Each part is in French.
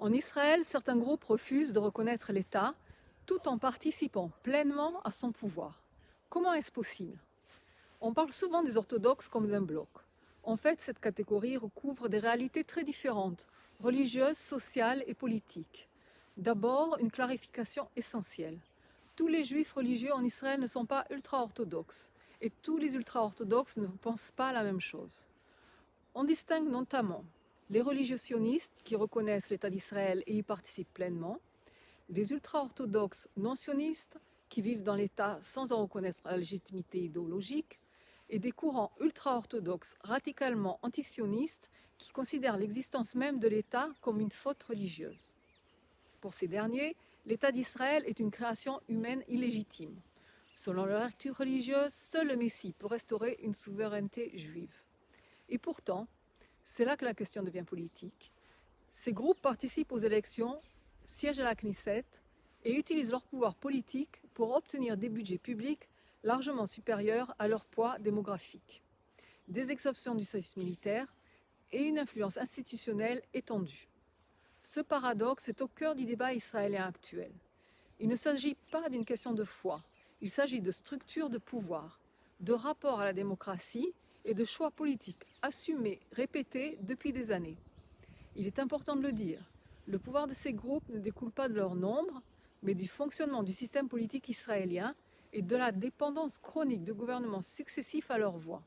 En Israël, certains groupes refusent de reconnaître l'État tout en participant pleinement à son pouvoir. Comment est-ce possible? On parle souvent des orthodoxes comme d'un bloc. En fait, cette catégorie recouvre des réalités très différentes, religieuses, sociales et politiques. D'abord, une clarification essentielle. Tous les juifs religieux en Israël ne sont pas ultra-orthodoxes, et tous les ultra-orthodoxes ne pensent pas la même chose. On distingue notamment les religieux sionistes qui reconnaissent l'État d'Israël et y participent pleinement, les ultra-orthodoxes non sionistes qui vivent dans l'État sans en reconnaître la légitimité idéologique, et des courants ultra-orthodoxes radicalement antisionistes qui considèrent l'existence même de l'État comme une faute religieuse. Pour ces derniers, l'État d'Israël est une création humaine illégitime. Selon leur lecture religieuse, seul le Messie peut restaurer une souveraineté juive. Et pourtant, c'est là que la question devient politique. Ces groupes participent aux élections, siègent à la Knesset et utilisent leur pouvoir politique pour obtenir des budgets publics largement supérieurs à leur poids démographique, des exceptions du service militaire et une influence institutionnelle étendue. Ce paradoxe est au cœur du débat israélien actuel. Il ne s'agit pas d'une question de foi, il s'agit de structures de pouvoir, de rapport à la démocratie et de choix politiques assumés, répétés depuis des années. Il est important de le dire, le pouvoir de ces groupes ne découle pas de leur nombre, mais du fonctionnement du système politique israélien et de la dépendance chronique de gouvernements successifs à leur voix.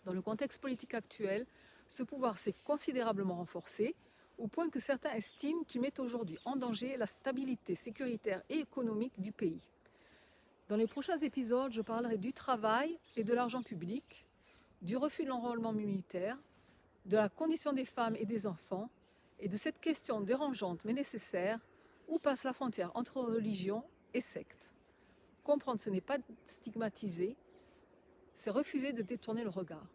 Dans le contexte politique actuel, ce pouvoir s'est considérablement renforcé, au point que certains estiment qu'il met aujourd'hui en danger la stabilité sécuritaire et économique du pays. Dans les prochains épisodes, je parlerai du travail et de l'argent public, du refus de l'enrôlement militaire, de la condition des femmes et des enfants, et de cette question dérangeante mais nécessaire, où passe la frontière entre religion et secte. Comprendre, ce n'est pas stigmatiser, c'est refuser de détourner le regard.